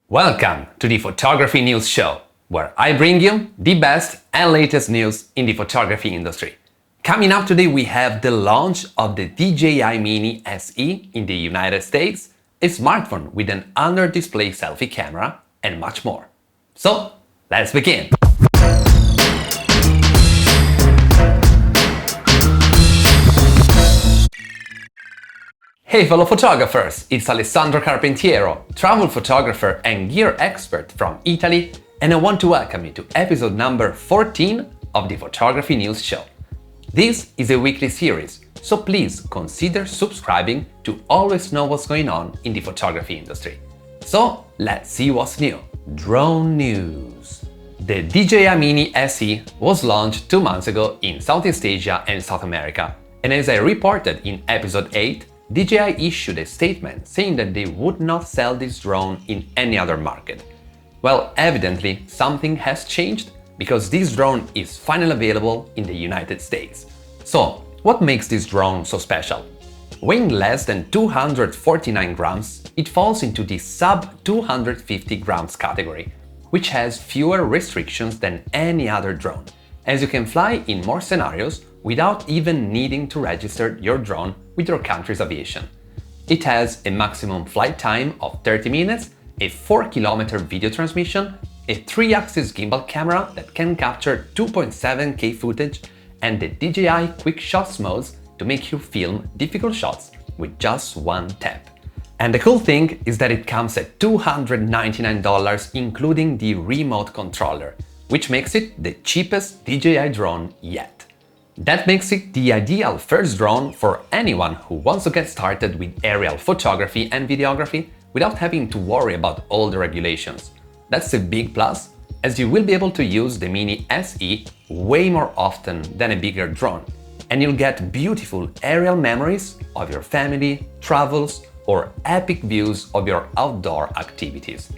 Welcome to the Photography News Show, where I bring you the best and latest news in the photography industry. Coming up today, we have the launch of the DJI Mini SE in the United States, a smartphone with an under-display selfie camera, and much more. So, let's begin! Hey fellow photographers, it's Alessandro Carpentiero, travel photographer and gear expert from Italy, and I want to welcome you to episode number 14 of the Photography News Show. This is a weekly series, so please consider subscribing to always know what's going on in the photography industry. So let's see what's new. Drone news. The DJI Mini SE was launched 2 months ago in Southeast Asia and South America, and as I reported in episode 8, DJI issued a statement saying that they would not sell this drone in any other market. Well, evidently something has changed because this drone is finally available in the United States. So, what makes this drone so special? Weighing less than 249 grams, it falls into the sub 250 grams category, which has fewer restrictions than any other drone, as you can fly in more scenarios without even needing to register your drone with your country's aviation. It has a maximum flight time of 30 minutes, a 4-kilometer video transmission, a 3-axis gimbal camera that can capture 2.7K footage, and the DJI Quick Shots modes to make you film difficult shots with just one tap. And the cool thing is that it comes at $299 including the remote controller, which makes it the cheapest DJI drone yet. That makes it the ideal first drone for anyone who wants to get started with aerial photography and videography without having to worry about all the regulations. That's a big plus, as you will be able to use the Mini SE way more often than a bigger drone, and you'll get beautiful aerial memories of your family, travels, or epic views of your outdoor activities.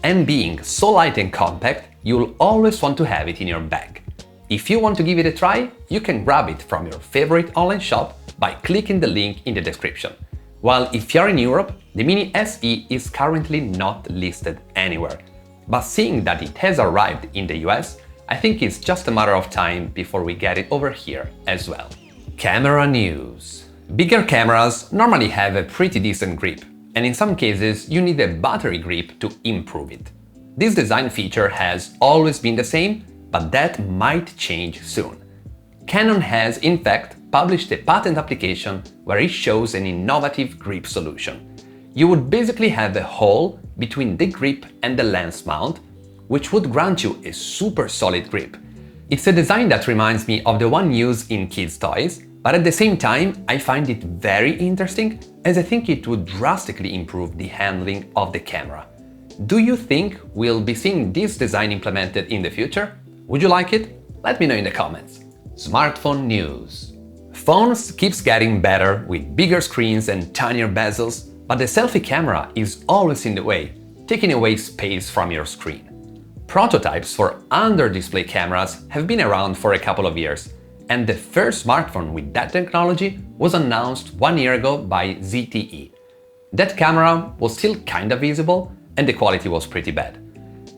And being so light and compact, you'll always want to have it in your bag. If you want to give it a try, you can grab it from your favorite online shop by clicking the link in the description. While if you're in Europe, the Mini SE is currently not listed anywhere. But seeing that it has arrived in the US, I think it's just a matter of time before we get it over here as well. Camera news. Bigger cameras normally have a pretty decent grip, and in some cases you need a battery grip to improve it. This design feature has always been the same, but that might change soon. Canon has, in fact, published a patent application where it shows an innovative grip solution. You would basically have a hole between the grip and the lens mount, which would grant you a super solid grip. It's a design that reminds me of the one used in kids' toys, but at the same time, I find it very interesting as I think it would drastically improve the handling of the camera. Do you think we'll be seeing this design implemented in the future? Would you like it? Let me know in the comments. Smartphone news. Phones keeps getting better with bigger screens and tinier bezels, but the selfie camera is always in the way, taking away space from your screen. Prototypes for under-display cameras have been around for a couple of years, and the first smartphone with that technology was announced 1 year ago by ZTE. That camera was still kinda visible, and the quality was pretty bad.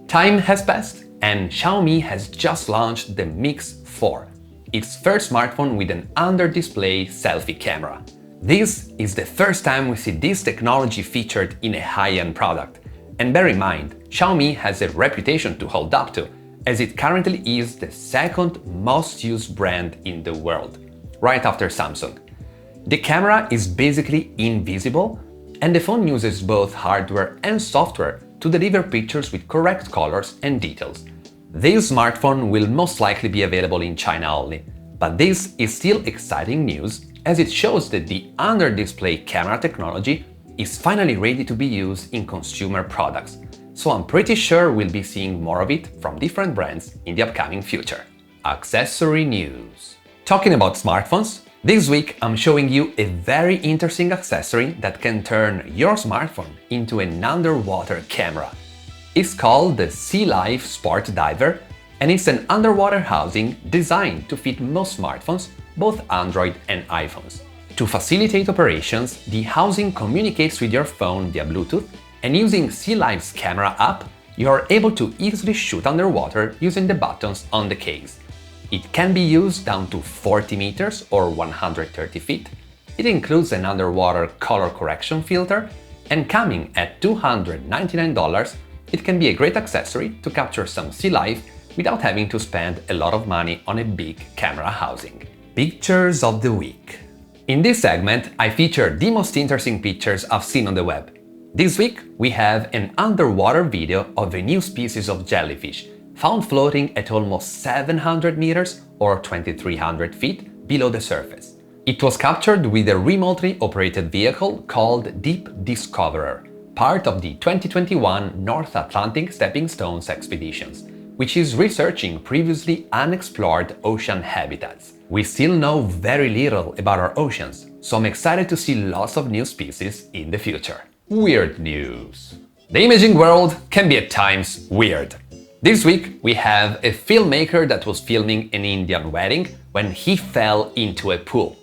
Time has passed, and Xiaomi has just launched the Mix 4, its first smartphone with an under-display selfie camera. This is the first time we see this technology featured in a high-end product. And bear in mind, Xiaomi has a reputation to hold up to, as it currently is the second most used brand in the world, right after Samsung. The camera is basically invisible, and the phone uses both hardware and software to deliver pictures with correct colors and details. This smartphone will most likely be available in China only, but this is still exciting news as it shows that the under-display camera technology is finally ready to be used in consumer products, so I'm pretty sure we'll be seeing more of it from different brands in the upcoming future. Accessory news. Talking about smartphones, this week I'm showing you a very interesting accessory that can turn your smartphone into an underwater camera. It's called the Sea Life Sport Diver, and it's an underwater housing designed to fit most smartphones, both Android and iPhones. To facilitate operations, the housing communicates with your phone via Bluetooth And using Sealive's camera app, you are able to easily shoot underwater using the buttons on the case. It can be used down to 40 meters or 130 feet. It includes an underwater color correction filter, and coming at $299, it can be a great accessory to capture some sea life without having to spend a lot of money on a big camera housing. Pictures of the week. In this segment, I feature the most interesting pictures I've seen on the web. This week, we have an underwater video of a new species of jellyfish found floating at almost 700 meters or 2,300 feet below the surface. It was captured with a remotely operated vehicle called Deep Discoverer, part of the 2021 North Atlantic Stepping Stones expeditions, which is researching previously unexplored ocean habitats. We still know very little about our oceans, so I'm excited to see lots of new species in the future. Weird news. The imaging world can be at times weird. This week we have a filmmaker that was filming an Indian wedding when he fell into a pool.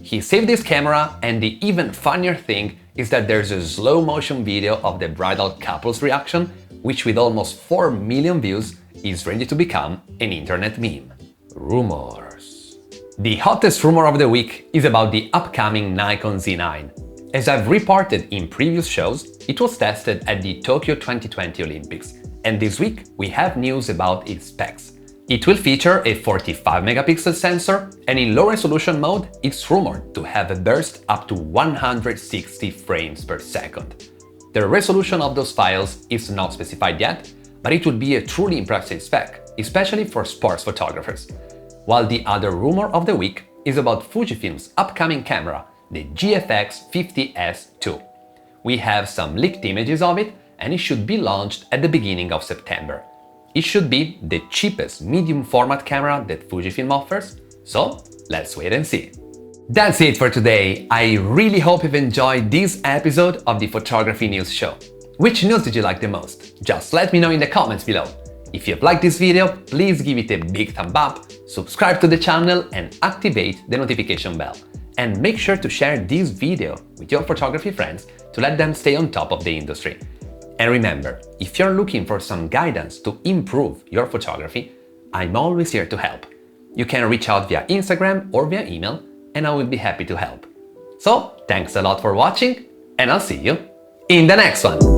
He saved his camera, and the even funnier thing is that there's a slow motion video of the bridal couple's reaction, which with almost 4 million views is ready to become an internet meme. Rumors. The hottest rumor of the week is about the upcoming Nikon Z9. As I've reported in previous shows, it was tested at the Tokyo 2020 Olympics, and this week we have news about its specs. It will feature a 45 megapixel sensor, and in low resolution mode, it's rumored to have a burst up to 160 frames per second. The resolution of those files is not specified yet, but it would be a truly impressive spec, especially for sports photographers. While the other rumor of the week is about Fujifilm's upcoming camera, the GFX 50S2. We have some leaked images of it, and it should be launched at the beginning of September. It should be the cheapest medium format camera that Fujifilm offers, so let's wait and see. That's it for today. I really hope you've enjoyed this episode of the Photography News Show. Which news did you like the most? Just let me know in the comments below. If you've liked this video, please give it a big thumb up, subscribe to the channel and activate the notification bell. And make sure to share this video with your photography friends to let them stay on top of the industry. And remember, if you're looking for some guidance to improve your photography, I'm always here to help. You can reach out via Instagram or via email, and I will be happy to help. So, thanks a lot for watching, and I'll see you in the next one!